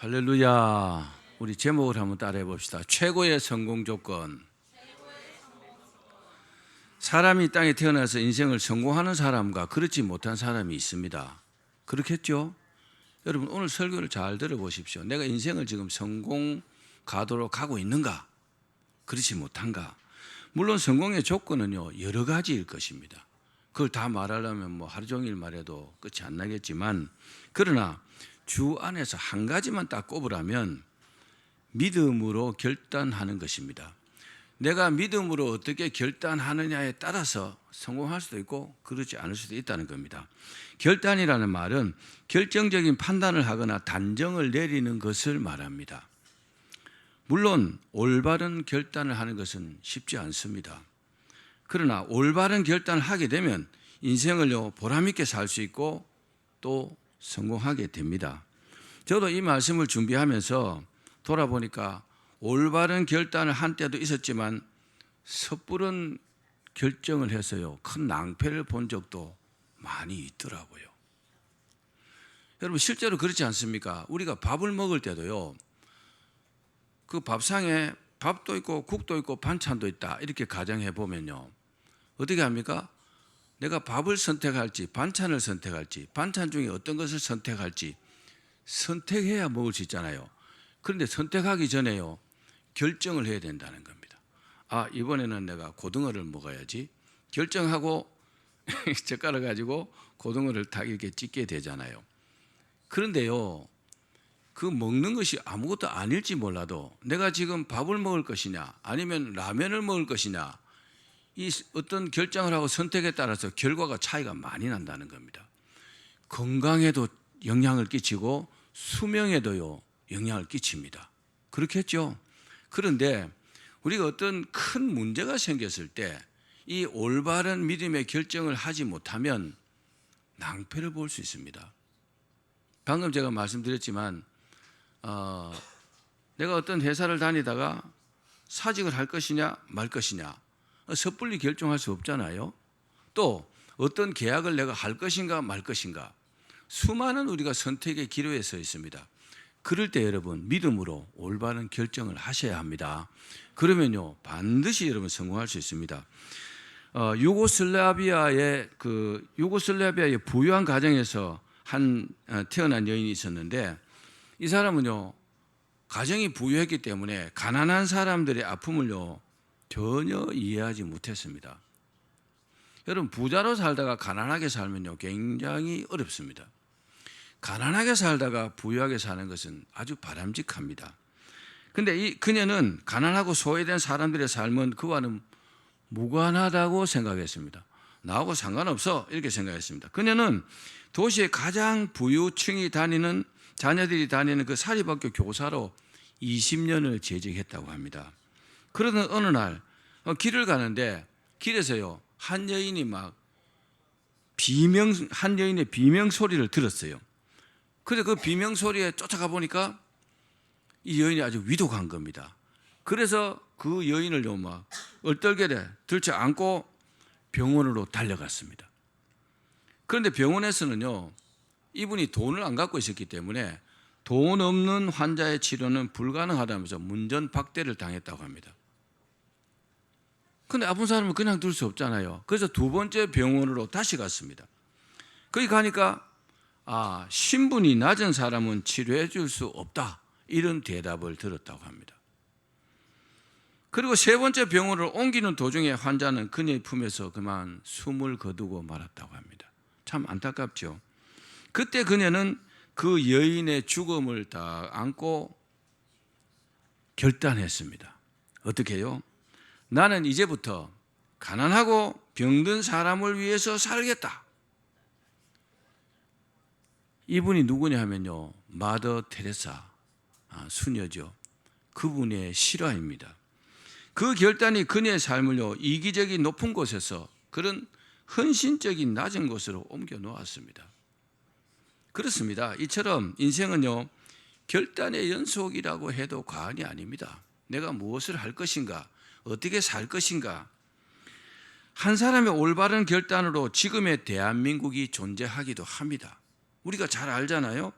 할렐루야. 우리 제목을 한번 따라해 봅시다. 최고의 성공 조건. 사람이 이 땅에 태어나서 인생을 성공하는 사람과 그렇지 못한 사람이 있습니다. 그렇겠죠? 여러분 오늘 설교를 잘 들어보십시오. 내가 인생을 지금 성공 가도록 가고 있는가? 그렇지 못한가? 물론 성공의 조건은요 여러 가지일 것입니다. 그걸 다 말하려면 하루 종일 말해도 끝이 안 나겠지만, 그러나 주 안에서 한 가지만 딱 꼽으라면 믿음으로 결단하는 것입니다. 내가 믿음으로 어떻게 결단하느냐에 따라서 성공할 수도 있고 그렇지 않을 수도 있다는 겁니다. 결단이라는 말은 결정적인 판단을 하거나 단정을 내리는 것을 말합니다. 물론 올바른 결단을 하는 것은 쉽지 않습니다. 그러나 올바른 결단을 하게 되면 인생을요 보람있게 살 수 있고 또 성공하게 됩니다. 저도 이 말씀을 준비하면서 돌아보니까 올바른 결단을 한 때도 있었지만 섣부른 결정을 해서요 큰 낭패를 본 적도 많이 있더라고요. 여러분 실제로 그렇지 않습니까? 우리가 밥을 먹을 때도요 그 밥상에 밥도 있고 국도 있고 반찬도 있다 이렇게 가정해 보면요 어떻게 합니까? 내가 밥을 선택할지 반찬을 선택할지 반찬 중에 어떤 것을 선택할지 선택해야 먹을 수 있잖아요. 그런데 선택하기 전에요 결정을 해야 된다는 겁니다. 이번에는 내가 고등어를 먹어야지 결정하고 젓가락 가지고 고등어를 딱 이렇게 찢게 되잖아요. 그런데요 그 먹는 것이 아무것도 아닐지 몰라도 내가 지금 밥을 먹을 것이냐 아니면 라면을 먹을 것이냐 이 어떤 결정을 하고 선택에 따라서 결과가 차이가 많이 난다는 겁니다. 건강에도 영향을 끼치고 수명에도요 영향을 끼칩니다. 그렇겠죠? 그런데 우리가 어떤 큰 문제가 생겼을 때 이 올바른 믿음의 결정을 하지 못하면 낭패를 볼 수 있습니다. 방금 제가 말씀드렸지만 내가 어떤 회사를 다니다가 사직을 할 것이냐 말 것이냐 섣불리 결정할 수 없잖아요. 또 어떤 계약을 내가 할 것인가 말 것인가 수많은 우리가 선택의 기로에 서 있습니다. 그럴 때 여러분 믿음으로 올바른 결정을 하셔야 합니다. 그러면요 반드시 여러분 성공할 수 있습니다. 유고슬라비아의 부유한 가정에서 태어난 여인이 있었는데 이 사람은요 가정이 부유했기 때문에 가난한 사람들의 아픔을요 전혀 이해하지 못했습니다. 여러분 부자로 살다가 가난하게 살면요 굉장히 어렵습니다. 가난하게 살다가 부유하게 사는 것은 아주 바람직합니다. 그런데 그녀는 가난하고 소외된 사람들의 삶은 그와는 무관하다고 생각했습니다. 나하고 상관없어 이렇게 생각했습니다. 그녀는 도시의 가장 부유층이 다니는 자녀들이 다니는 그 사립학교 교사로 20년을 재직했다고 합니다. 그러던 어느 날 길을 가는데 길에서요 한 여인의 비명 소리를 들었어요. 그래서 그 비명 소리에 쫓아가 보니까 이 여인이 아주 위독한 겁니다. 그래서 그 여인을요 얼떨결에 들쳐 안고 병원으로 달려갔습니다. 그런데 병원에서는요 이분이 돈을 안 갖고 있었기 때문에 돈 없는 환자의 치료는 불가능하다면서 문전박대를 당했다고 합니다. 그런데 아픈 사람은 그냥 둘 수 없잖아요. 그래서 두 번째 병원으로 다시 갔습니다. 거기 가니까 신분이 낮은 사람은 치료해 줄 수 없다 이런 대답을 들었다고 합니다. 그리고 세 번째 병원을 옮기는 도중에 환자는 그녀의 품에서 그만 숨을 거두고 말았다고 합니다. 참 안타깝죠. 그때 그녀는 그 여인의 죽음을 다 안고 결단했습니다. 어떻게 해요? 나는 이제부터 가난하고 병든 사람을 위해서 살겠다. 이분이 누구냐 하면요 마더 테레사 수녀죠. 그분의 실화입니다. 그 결단이 그녀의 삶을요 이기적인 높은 곳에서 그런 헌신적인 낮은 곳으로 옮겨 놓았습니다. 그렇습니다. 이처럼 인생은요 결단의 연속이라고 해도 과언이 아닙니다. 내가 무엇을 할 것인가 어떻게 살 것인가 한 사람의 올바른 결단으로 지금의 대한민국이 존재하기도 합니다. 우리가 잘 알잖아요.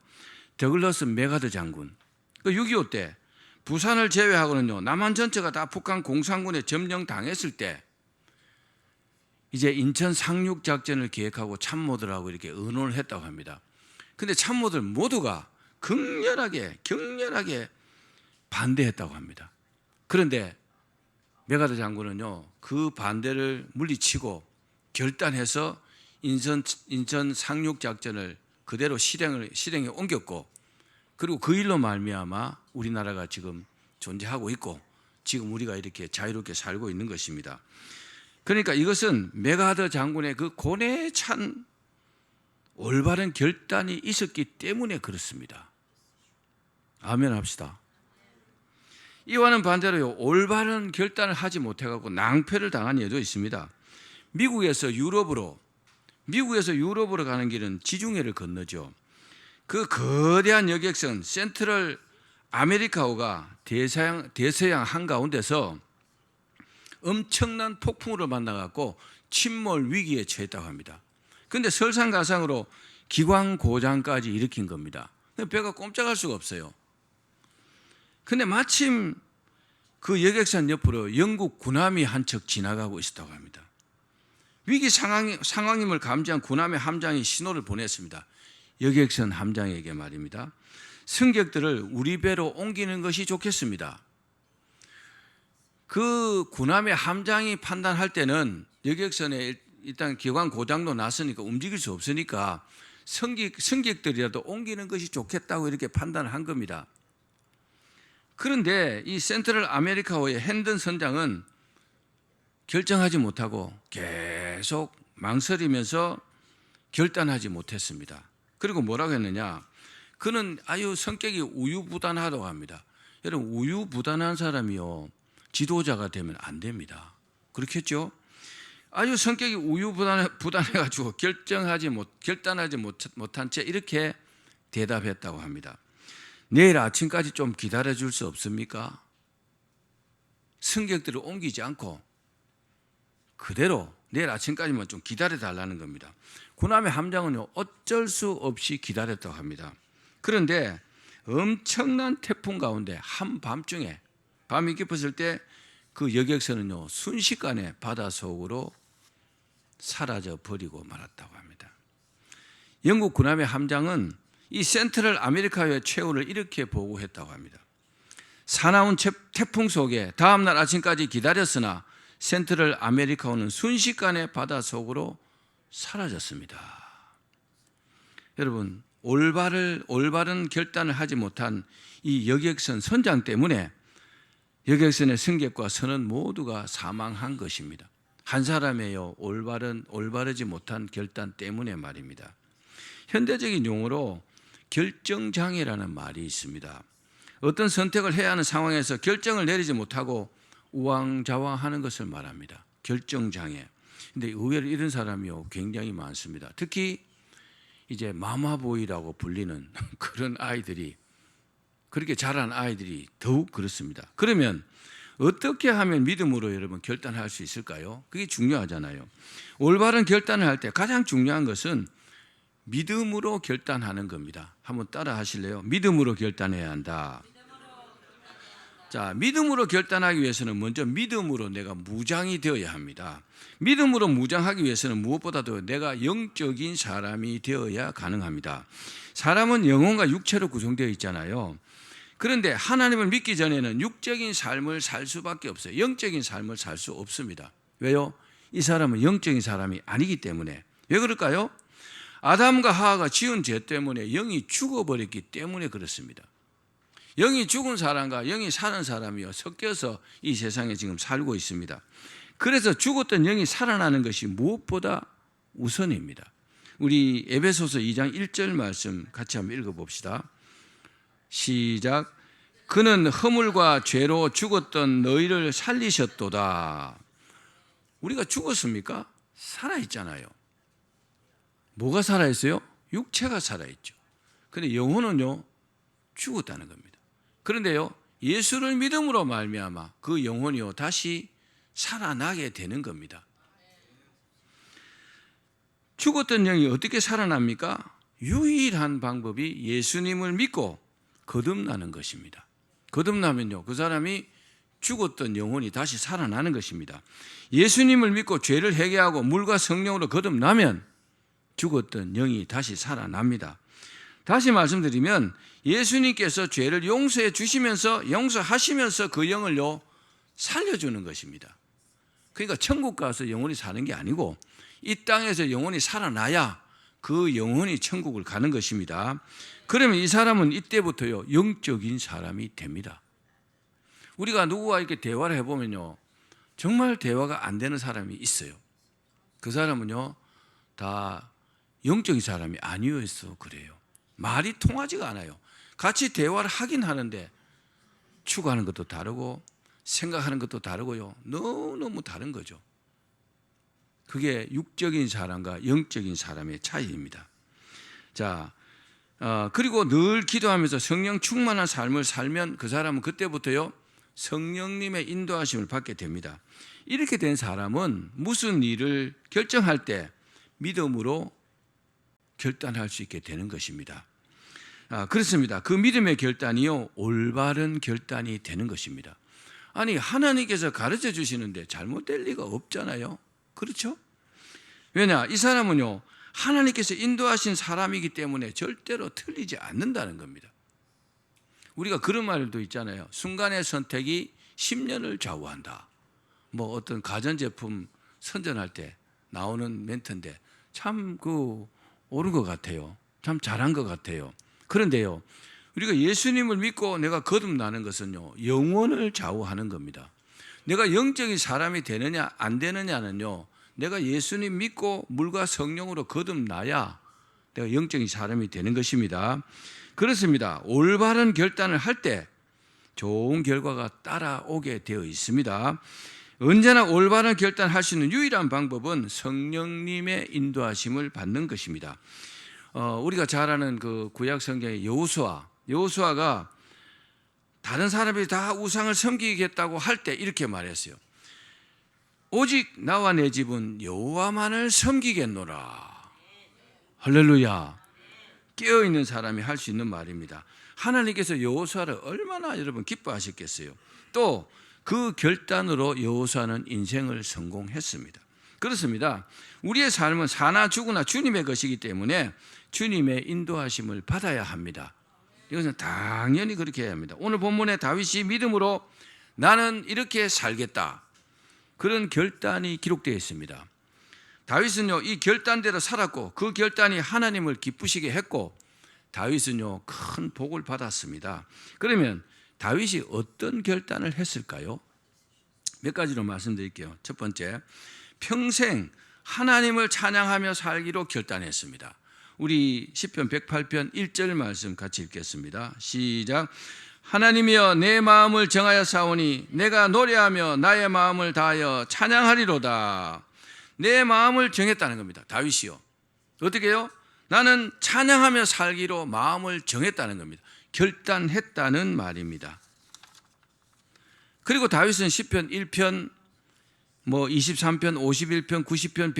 더글러스 메가더 장군 그6.25 때 부산을 제외하고는요, 남한 전체가 다 북한 공산군에 점령당했을 때 이제 인천 상륙 작전을 기획하고 참모들하고 이렇게 의논을 했다고 합니다. 근데 참모들 모두가 격렬하게 반대했다고 합니다. 그런데 메가더 장군은요, 그 반대를 물리치고 결단해서 인천 상륙 작전을 그대로 실행에 옮겼고, 그리고 그 일로 말미암아 우리나라가 지금 존재하고 있고 지금 우리가 이렇게 자유롭게 살고 있는 것입니다. 그러니까 이것은 메가더 장군의 그 고뇌에 찬 올바른 결단이 있었기 때문에 그렇습니다. 아멘 합시다. 이와는 반대로요, 올바른 결단을 하지 못해갖고 낭패를 당한 예도 있습니다. 미국에서 유럽으로 가는 길은 지중해를 건너죠. 그 거대한 여객선 센트럴 아메리카호가 대서양 한가운데서 엄청난 폭풍우를 만나갖고 침몰 위기에 처했다고 합니다. 그런데 설상가상으로 기관 고장까지 일으킨 겁니다. 배가 꼼짝할 수가 없어요. 근데 마침 그 여객선 옆으로 영국 군함이 한 척 지나가고 있었다고 합니다. 위기 상황임을 감지한 군함의 함장이 신호를 보냈습니다. 여객선 함장에게 말입니다. 승객들을 우리 배로 옮기는 것이 좋겠습니다. 그 군함의 함장이 판단할 때는 여객선에 일단 기관 고장도 났으니까 움직일 수 없으니까 승객들이라도 옮기는 것이 좋겠다고 이렇게 판단을 한 겁니다. 그런데 이 센트럴 아메리카호의 핸든 선장은 결정하지 못하고 계속 망설이면서 결단하지 못했습니다. 그리고 뭐라고 했느냐? 그는 아주 성격이 우유부단하다고 합니다. 여러분, 우유부단한 사람이요, 지도자가 되면 안 됩니다. 그렇겠죠? 아주 성격이 우유부단해가지고 결단하지 못한 채 이렇게 대답했다고 합니다. 내일 아침까지 좀 기다려줄 수 없습니까? 승객들을 옮기지 않고 그대로 내일 아침까지만 좀 기다려달라는 겁니다. 군함의 함장은요, 어쩔 수 없이 기다렸다고 합니다. 그런데 엄청난 태풍 가운데 한밤중에, 밤이 깊었을 때 그 여객선은요, 순식간에 바다 속으로 사라져 버리고 말았다고 합니다. 영국 군함의 함장은 이 센트럴 아메리카의 최후를 이렇게 보고했다고 합니다. 사나운 태풍 속에 다음날 아침까지 기다렸으나 센트럴 아메리카호는 순식간에 바다 속으로 사라졌습니다. 여러분, 올바른 결단을 하지 못한 이 여객선 선장 때문에 여객선의 승객과 선원 모두가 사망한 것입니다. 한 사람의요, 올바르지 못한 결단 때문에 말입니다. 현대적인 용어로 결정장애라는 말이 있습니다. 어떤 선택을 해야 하는 상황에서 결정을 내리지 못하고 우왕좌왕하는 것을 말합니다. 결정장애. 근데 의외로 이런 사람이요, 굉장히 많습니다. 특히 이제 마마보이라고 불리는 그런 아이들이, 그렇게 자란 아이들이 더욱 그렇습니다. 그러면 어떻게 하면 믿음으로 여러분 결단할 수 있을까요? 그게 중요하잖아요. 올바른 결단을 할 때 가장 중요한 것은 믿음으로 결단하는 겁니다. 한번 따라 하실래요? 믿음으로 결단해야 한다. 자, 믿음으로 결단하기 위해서는 먼저 믿음으로 내가 무장이 되어야 합니다. 믿음으로 무장하기 위해서는 무엇보다도 내가 영적인 사람이 되어야 가능합니다. 사람은 영혼과 육체로 구성되어 있잖아요. 그런데 하나님을 믿기 전에는 육적인 삶을 살 수밖에 없어요. 영적인 삶을 살 수 없습니다. 왜요? 이 사람은 영적인 사람이 아니기 때문에. 왜 그럴까요? 아담과 하와가 지은 죄 때문에 영이 죽어버렸기 때문에 그렇습니다. 영이 죽은 사람과 영이 사는 사람이요, 섞여서 이 세상에 지금 살고 있습니다. 그래서 죽었던 영이 살아나는 것이 무엇보다 우선입니다. 우리 에베소서 2장 1절 말씀 같이 한번 읽어봅시다. 시작. 그는 허물과 죄로 죽었던 너희를 살리셨도다. 우리가 죽었습니까? 살아있잖아요. 뭐가 살아있어요? 육체가 살아있죠. 그런데 영혼은요, 죽었다는 겁니다. 그런데요, 예수를 믿음으로 말미암아 그 영혼이요, 다시 살아나게 되는 겁니다. 죽었던 영이 어떻게 살아납니까? 유일한 방법이 예수님을 믿고 거듭나는 것입니다. 거듭나면요, 그 사람이 죽었던 영혼이 다시 살아나는 것입니다. 예수님을 믿고 죄를 회개하고 물과 성령으로 거듭나면 죽었던 영이 다시 살아납니다. 다시 말씀드리면 예수님께서 죄를 용서해 주시면서 용서하시면서 그 영을요 살려주는 것입니다. 그러니까 천국 가서 영혼이 사는 게 아니고 이 땅에서 영혼이 살아나야 그 영혼이 천국을 가는 것입니다. 그러면 이 사람은 이때부터요 영적인 사람이 됩니다. 우리가 누구와 이렇게 대화를 해보면요 정말 대화가 안 되는 사람이 있어요. 그 사람은요 다 영적인 사람이 아니어서 그래요. 말이 통하지가 않아요. 같이 대화를 하긴 하는데 추구하는 것도 다르고 생각하는 것도 다르고요. 너무너무 다른 거죠. 그게 육적인 사람과 영적인 사람의 차이입니다. 자, 그리고 늘 기도하면서 성령 충만한 삶을 살면 그 사람은 그때부터요 성령님의 인도하심을 받게 됩니다. 이렇게 된 사람은 무슨 일을 결정할 때 믿음으로 결단할 수 있게 되는 것입니다. 그렇습니다. 그 믿음의 결단이요 올바른 결단이 되는 것입니다. 아니 하나님께서 가르쳐 주시는데 잘못될 리가 없잖아요. 그렇죠? 왜냐? 이 사람은요 하나님께서 인도하신 사람이기 때문에 절대로 틀리지 않는다는 겁니다. 우리가 그런 말도 있잖아요. 순간의 선택이 10년을 좌우한다. 뭐 어떤 가전제품 선전할 때 나오는 멘트인데 참 옳은 것 같아요. 참 잘한 것 같아요. 그런데요 우리가 예수님을 믿고 내가 거듭나는 것은요 영혼을 좌우하는 겁니다. 내가 영적인 사람이 되느냐 안 되느냐는요 내가 예수님 믿고 물과 성령으로 거듭나야 내가 영적인 사람이 되는 것입니다. 그렇습니다. 올바른 결단을 할 때 좋은 결과가 따라오게 되어 있습니다. 언제나 올바른 결단을 할 수 있는 유일한 방법은 성령님의 인도하심을 받는 것입니다. 우리가 잘 아는 그 구약 성경의 여호수아가 다른 사람들이 다 우상을 섬기겠다고 할 때 이렇게 말했어요. 오직 나와 내 집은 여호와만을 섬기겠노라. 할렐루야. 깨어있는 사람이 할 수 있는 말입니다. 하나님께서 여호수아를 얼마나 여러분 기뻐하셨겠어요. 또 그 결단으로 여호수아는 인생을 성공했습니다. 그렇습니다. 우리의 삶은 사나 죽으나 주님의 것이기 때문에 주님의 인도하심을 받아야 합니다. 이것은 당연히 그렇게 해야 합니다. 오늘 본문에 다윗이 믿음으로 나는 이렇게 살겠다 그런 결단이 기록되어 있습니다. 다윗은요 이 결단대로 살았고 그 결단이 하나님을 기쁘시게 했고 다윗은요 큰 복을 받았습니다. 그러면 다윗이 어떤 결단을 했을까요? 몇 가지로 말씀드릴게요. 첫 번째, 평생 하나님을 찬양하며 살기로 결단했습니다. 우리 시편 108편 1절 말씀 같이 읽겠습니다. 시작. 하나님이여 내 마음을 정하여 싸우니 내가 노래하며 나의 마음을 다하여 찬양하리로다. 내 마음을 정했다는 겁니다. 다윗이요. 어떻게 해요? 나는 찬양하며 살기로 마음을 정했다는 겁니다. 결단했다는 말입니다. 그리고 다윗은 시편 1편, 23편, 51편, 90편,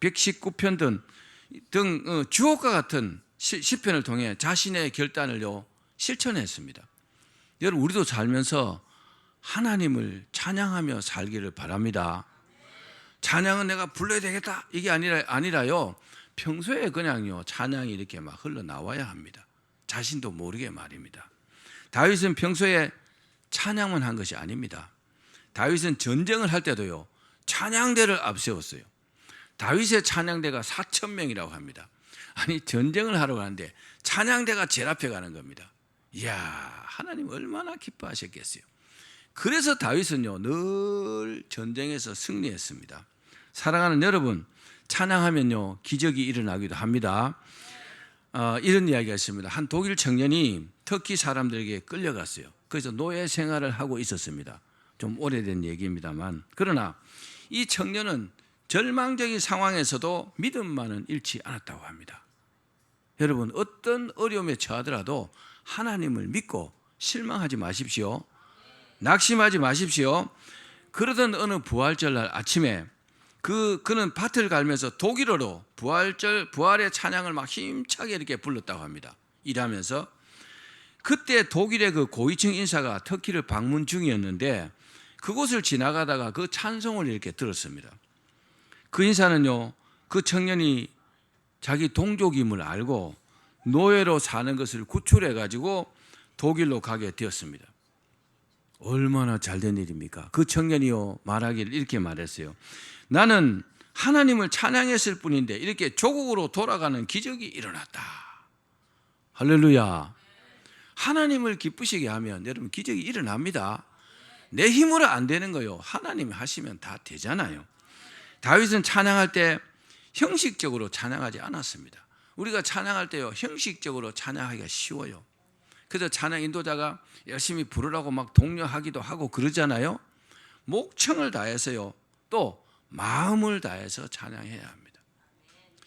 119편 등 주옥과 같은 시편을 통해 자신의 결단을요 실천했습니다. 여러분 우리도 살면서 하나님을 찬양하며 살기를 바랍니다. 찬양은 내가 불러야 되겠다 이게 아니라요 평소에 그냥요 찬양이 이렇게 막 흘러나와야 합니다. 자신도 모르게 말입니다. 다윗은 평소에 찬양만 한 것이 아닙니다. 다윗은 전쟁을 할 때도요 찬양대를 앞세웠어요. 다윗의 찬양대가 4,000명이라고 합니다. 아니 전쟁을 하러 가는데 찬양대가 제일 앞에 가는 겁니다. 이야 하나님 얼마나 기뻐하셨겠어요. 그래서 다윗은요 늘 전쟁에서 승리했습니다. 사랑하는 여러분, 찬양하면요 기적이 일어나기도 합니다. 이런 이야기가 있습니다. 한 독일 청년이 터키 사람들에게 끌려갔어요. 그래서 노예 생활을 하고 있었습니다. 좀 오래된 얘기입니다만, 그러나 이 청년은 절망적인 상황에서도 믿음만은 잃지 않았다고 합니다. 여러분 어떤 어려움에 처하더라도 하나님을 믿고 실망하지 마십시오. 낙심하지 마십시오. 그러던 어느 부활절날 아침에 그는 밭을 갈면서 독일어로 부활의 찬양을 막 힘차게 이렇게 불렀다고 합니다. 일하면서 그때 독일의 그 고위층 인사가 터키를 방문 중이었는데 그곳을 지나가다가 그 찬송을 이렇게 들었습니다. 그 인사는요, 그 청년이 자기 동족임을 알고 노예로 사는 것을 구출해 가지고 독일로 가게 되었습니다. 얼마나 잘된 일입니까? 그 청년이요 말하기를 이렇게 말했어요. 나는 하나님을 찬양했을 뿐인데 이렇게 조국으로 돌아가는 기적이 일어났다. 할렐루야. 하나님을 기쁘시게 하면 여러분 기적이 일어납니다. 내 힘으로 안 되는 거요. 하나님이 하시면 다 되잖아요. 다윗은 찬양할 때 형식적으로 찬양하지 않았습니다. 우리가 찬양할 때요 형식적으로 찬양하기가 쉬워요. 그래서 찬양 인도자가 열심히 부르라고 막 독려하기도 하고 그러잖아요. 목청을 다해서요 또 마음을 다해서 찬양해야 합니다.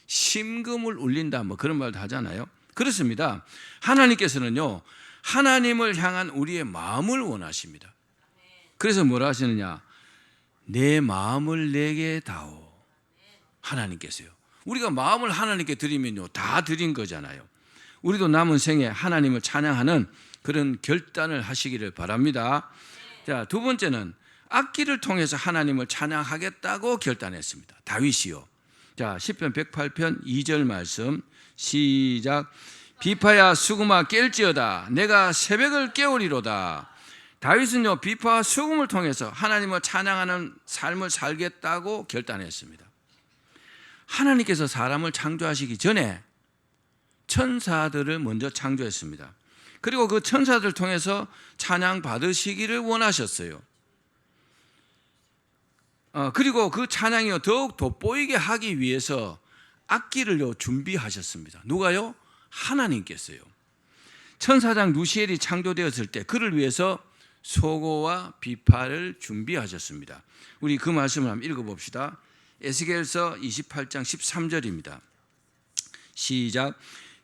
심금을 울린다 뭐 그런 말도 하잖아요. 그렇습니다. 하나님께서는요 하나님을 향한 우리의 마음을 원하십니다. 그래서 뭐라 하시느냐, 내 마음을 내게 다오. 하나님께서요, 우리가 마음을 하나님께 드리면요 다 드린 거잖아요. 우리도 남은 생에 하나님을 찬양하는 그런 결단을 하시기를 바랍니다. 자, 두 번째는 악기를 통해서 하나님을 찬양하겠다고 결단했습니다. 다윗이요. 자, 시편 108편 2절 말씀 시작. 비파야 수금아 깰지어다. 내가 새벽을 깨우리로다. 다윗은요 비파와 수금을 통해서 하나님을 찬양하는 삶을 살겠다고 결단했습니다. 하나님께서 사람을 창조하시기 전에 천사들을 먼저 창조했습니다. 그리고 그 천사들을 통해서 찬양 받으시기를 원하셨어요. 그리고 그 찬양이 더욱 돋보이게 하기 위해서 악기를 준비하셨습니다. 누가요? 하나님께서요. 천사장 루시엘이 창조되었을 때 그를 위해서 소고와 비파를 준비하셨습니다. 우리 그 말씀을 한번 읽어봅시다. 에스겔서 28장 13절입니다. 시작.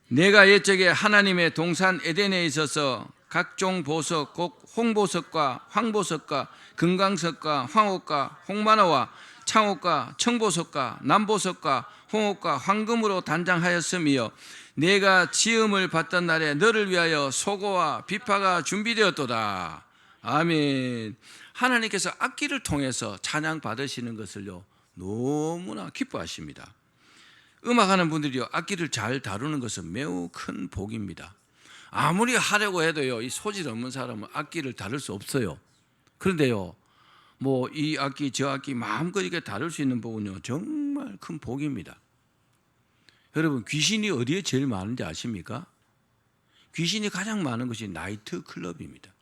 내가 옛적에 하나님의 동산 에덴에 있어서 각종 보석, 곧 홍보석과 황보석과 금강석과 황옥과 홍마나와 창옥과 청보석과 남보석과 홍옥과 황금으로 단장하였으며 내가 지음을 받던 날에 너를 위하여 소고와 비파가 준비되었도다. 아멘. 하나님께서 악기를 통해서 찬양 받으시는 것을요 너무나 기뻐하십니다. 음악하는 분들이요 악기를 잘 다루는 것은 매우 큰 복입니다. 아무리 하려고 해도요 이 소질 없는 사람은 악기를 다룰 수 없어요. 그런데요 뭐 이 악기 저 악기 마음껏 이렇게 다룰 수 있는 복은요 정말 큰 복입니다. 여러분 귀신이 어디에 제일 많은지 아십니까? 귀신이 가장 많은 것이 나이트 클럽입니다.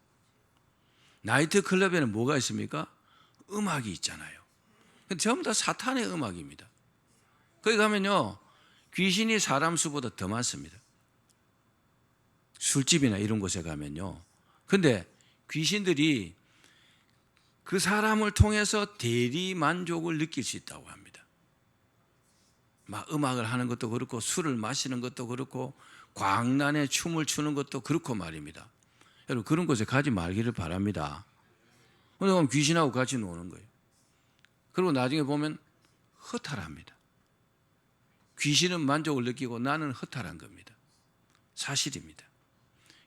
나이트 클럽에는 뭐가 있습니까? 음악이 있잖아요. 전부 다 사탄의 음악입니다. 거기 가면요 귀신이 사람 수보다 더 많습니다. 술집이나 이런 곳에 가면요. 근데 귀신들이 그 사람을 통해서 대리 만족을 느낄 수 있다고 합니다. 막 음악을 하는 것도 그렇고 술을 마시는 것도 그렇고 광란에 춤을 추는 것도 그렇고 말입니다. 여러분 그런 곳에 가지 말기를 바랍니다. 그럼 귀신하고 같이 노는 거예요. 그리고 나중에 보면 허탈합니다. 귀신은 만족을 느끼고 나는 허탈한 겁니다. 사실입니다.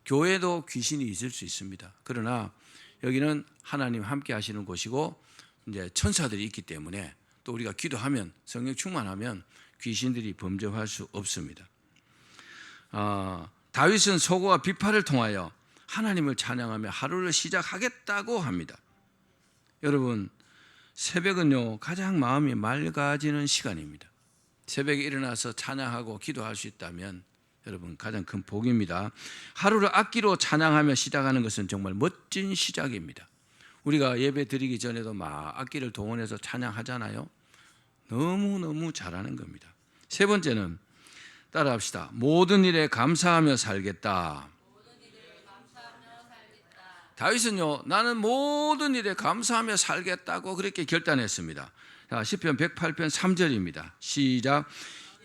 교회도 귀신이 있을 수 있습니다. 그러나 여기는 하나님 함께 하시는 곳이고 이제 천사들이 있기 때문에 또 우리가 기도하면 성령 충만하면 귀신들이 범죄할 수 없습니다. 다윗은 소고와 비파를 통하여 하나님을 찬양하며 하루를 시작하겠다고 합니다. 여러분 새벽은요 가장 마음이 맑아지는 시간입니다. 새벽에 일어나서 찬양하고 기도할 수 있다면 여러분 가장 큰 복입니다. 하루를 악기로 찬양하며 시작하는 것은 정말 멋진 시작입니다. 우리가 예배 드리기 전에도 막 악기를 동원해서 찬양하잖아요. 너무너무 잘하는 겁니다. 세 번째는 따라합시다. 모든 일에 감사하며 살겠다. 다윗은요 나는 모든 일에 감사하며 살겠다고 그렇게 결단했습니다. 자, 시편 108편 3절입니다. 시작.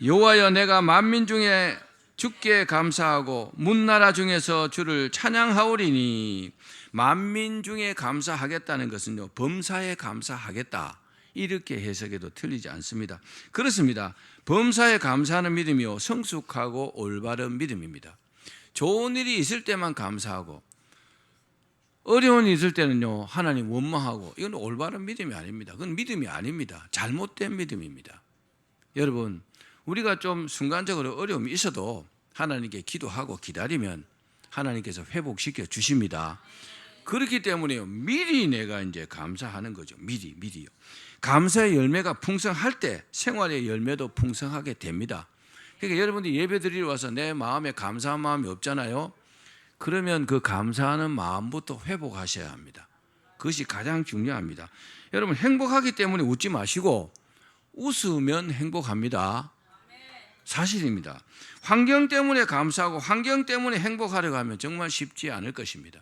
여호와여 내가 만민 중에 주께 감사하고 문나라 중에서 주를 찬양하오리니. 만민 중에 감사하겠다는 것은요 범사에 감사하겠다 이렇게 해석해도 틀리지 않습니다. 그렇습니다. 범사에 감사하는 믿음이요 성숙하고 올바른 믿음입니다. 좋은 일이 있을 때만 감사하고 어려운 일이 있을 때는요 하나님 원망하고, 이건 올바른 믿음이 아닙니다. 그건 믿음이 아닙니다. 잘못된 믿음입니다. 여러분, 우리가 좀 순간적으로 어려움이 있어도 하나님께 기도하고 기다리면 하나님께서 회복시켜 주십니다. 그렇기 때문에요, 미리 내가 이제 감사하는 거죠. 미리요. 감사의 열매가 풍성할 때 생활의 열매도 풍성하게 됩니다. 그러니까 여러분들이 예배 드리러 와서 내 마음에 감사한 마음이 없잖아요. 그러면 그 감사하는 마음부터 회복하셔야 합니다. 그것이 가장 중요합니다. 여러분, 행복하기 때문에 웃지 마시고 웃으면 행복합니다. 사실입니다. 환경 때문에 감사하고 환경 때문에 행복하려고 하면 정말 쉽지 않을 것입니다.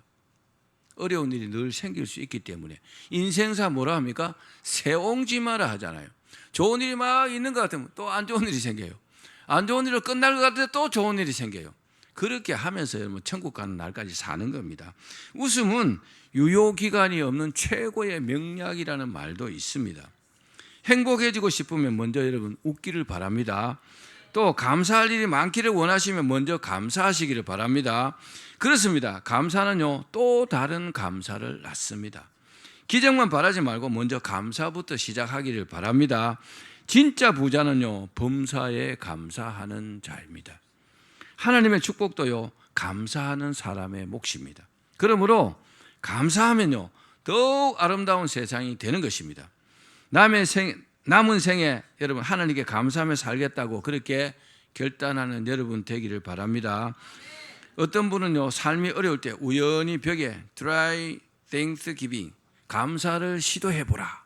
어려운 일이 늘 생길 수 있기 때문에. 인생사 뭐라 합니까? 새옹지마라 하잖아요. 좋은 일이 막 있는 것 같으면 또 안 좋은 일이 생겨요. 안 좋은 일로 끝날 것 같을 때 또 좋은 일이 생겨요. 그렇게 하면서 여러분 천국 가는 날까지 사는 겁니다. 웃음은 유효기간이 없는 최고의 명약이라는 말도 있습니다. 행복해지고 싶으면 먼저 여러분 웃기를 바랍니다. 또 감사할 일이 많기를 원하시면 먼저 감사하시기를 바랍니다. 그렇습니다. 감사는요 또 다른 감사를 낳습니다. 기적만 바라지 말고 먼저 감사부터 시작하기를 바랍니다. 진짜 부자는요 범사에 감사하는 자입니다. 하나님의 축복도요 감사하는 사람의 몫입니다. 그러므로 감사하면요 더욱 아름다운 세상이 되는 것입니다. 남은 생에 여러분 하나님께 감사하며 살겠다고 그렇게 결단하는 여러분 되기를 바랍니다. 어떤 분은요 삶이 어려울 때 우연히 벽에 Try Thanksgiving, 감사를 시도해보라,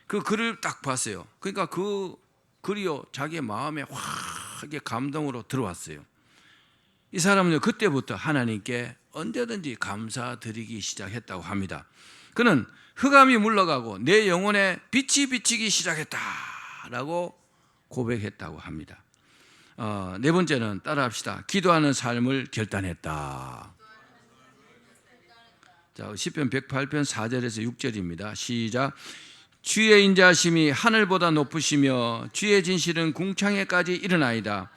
그 글을 딱 봤어요. 그러니까 그 글이요 자기의 마음에 확 감동으로 들어왔어요. 이 사람은요 그때부터 하나님께 언제든지 감사드리기 시작했다고 합니다. 그는 흑암이 물러가고 내 영혼에 빛이 비치기 시작했다라고 고백했다고 합니다. 네 번째는 따라합시다. 기도하는 삶을 결단했다. 자, 시편 108편 4절에서 6절입니다. 시작. 주의 인자하심이 하늘보다 높으시며 주의 진실은 궁창에까지 이르나이다.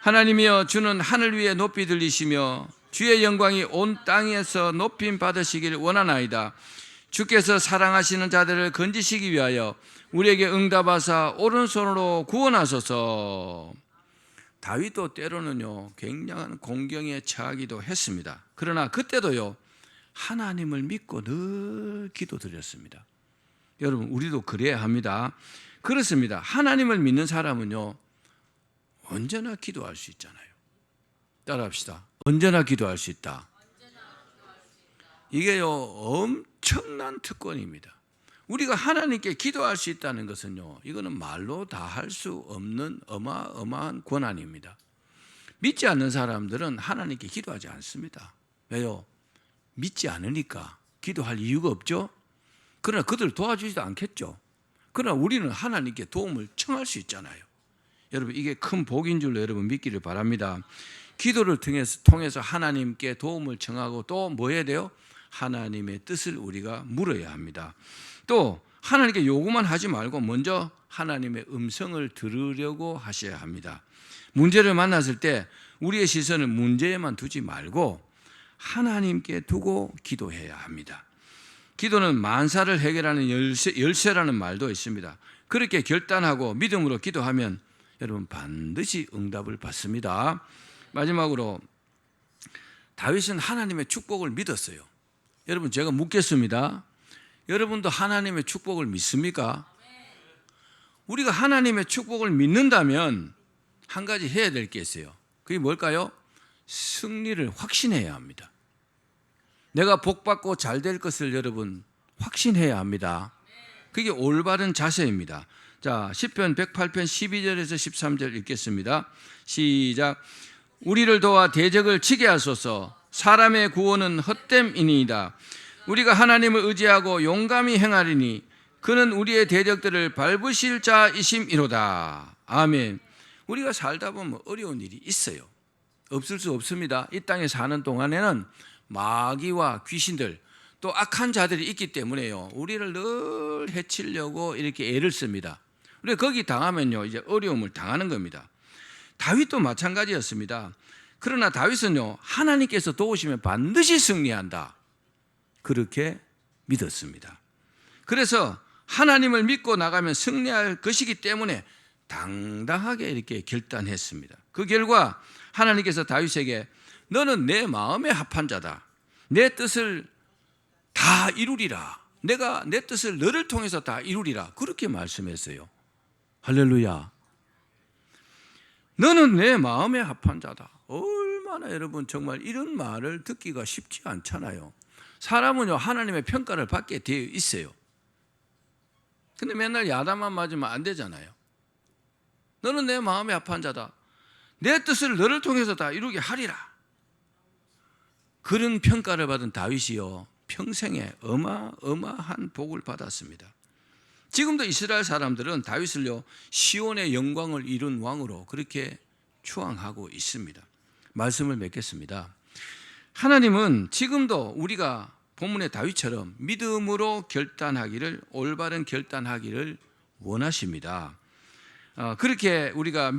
하나님이여, 주는 하늘 위에 높이 들리시며 주의 영광이 온 땅에서 높임 받으시길 원하나이다. 주께서 사랑하시는 자들을 건지시기 위하여 우리에게 응답하사 오른손으로 구원하소서. 다윗도 때로는요 굉장한 공경에 처하기도 했습니다. 그러나 그때도요 하나님을 믿고 늘 기도드렸습니다. 여러분, 우리도 그래야 합니다. 그렇습니다. 하나님을 믿는 사람은요 언제나 기도할 수 있잖아요. 따라합시다. 언제나 기도할 수 있다. 이게요 엄청난 특권입니다. 우리가 하나님께 기도할 수 있다는 것은요 이거는 말로 다 할 수 없는 어마어마한 권한입니다. 믿지 않는 사람들은 하나님께 기도하지 않습니다. 왜요? 믿지 않으니까 기도할 이유가 없죠. 그러나 그들 도와주지도 않겠죠. 그러나 우리는 하나님께 도움을 청할 수 있잖아요. 여러분, 이게 큰 복인 줄로 여러분 믿기를 바랍니다. 기도를 통해서 하나님께 도움을 청하고 또 뭐 해야 돼요? 하나님의 뜻을 우리가 물어야 합니다. 또 하나님께 요구만 하지 말고 먼저 하나님의 음성을 들으려고 하셔야 합니다. 문제를 만났을 때 우리의 시선을 문제에만 두지 말고 하나님께 두고 기도해야 합니다. 기도는 만사를 해결하는 열쇠라는 말도 있습니다. 그렇게 결단하고 믿음으로 기도하면 여러분 반드시 응답을 받습니다. 마지막으로 다윗은 하나님의 축복을 믿었어요. 여러분, 제가 묻겠습니다. 여러분도 하나님의 축복을 믿습니까? 우리가 하나님의 축복을 믿는다면 한 가지 해야 될 게 있어요. 그게 뭘까요? 승리를 확신해야 합니다. 내가 복받고 잘 될 것을 여러분 확신해야 합니다. 그게 올바른 자세입니다. 자, 시편 108편 12절에서 13절 읽겠습니다. 시작. 우리를 도와 대적을 치게 하소서. 사람의 구원은 헛됨이니이다. 우리가 하나님을 의지하고 용감히 행하리니 그는 우리의 대적들을 밟으실 자이심이로다. 아멘. 우리가 살다 보면 어려운 일이 있어요. 없을 수 없습니다. 이 땅에 사는 동안에는 마귀와 귀신들 또 악한 자들이 있기 때문에요 우리를 늘 해치려고 이렇게 애를 씁니다. 우리가 거기 당하면요 이제 어려움을 당하는 겁니다. 다윗도 마찬가지였습니다. 그러나 다윗은요, 하나님께서 도우시면 반드시 승리한다, 그렇게 믿었습니다. 그래서 하나님을 믿고 나가면 승리할 것이기 때문에 당당하게 이렇게 결단했습니다. 그 결과 하나님께서 다윗에게 너는 내 마음에 합한 자다, 내 뜻을 다 이루리라, 내가 내 뜻을 너를 통해서 다 이루리라, 그렇게 말씀했어요. 할렐루야. 너는 내 마음에 합한 자다. 얼마나 여러분 정말 이런 말을 듣기가 쉽지 않잖아요. 사람은요, 하나님의 평가를 받게 되어 있어요. 근데 맨날 야단만 맞으면 안 되잖아요. 너는 내 마음에 합한 자다, 내 뜻을 너를 통해서 다 이루게 하리라. 그런 평가를 받은 다윗이요, 평생에 어마어마한 복을 받았습니다. 지금도 이스라엘 사람들은 다윗을요, 시온의 영광을 이룬 왕으로 그렇게 추앙하고 있습니다. 말씀을 맺겠습니다. 하나님은 지금도 우리가 본문의 다윗처럼 믿음으로 결단하기를, 올바른 결단하기를 원하십니다. 그렇게 우리가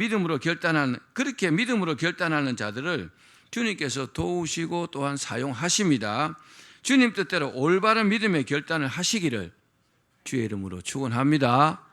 그렇게 믿음으로 결단하는 자들을 주님께서 도우시고 또한 사용하십니다. 주님 뜻대로 올바른 믿음의 결단을 하시기를 주의 이름으로 축원합니다.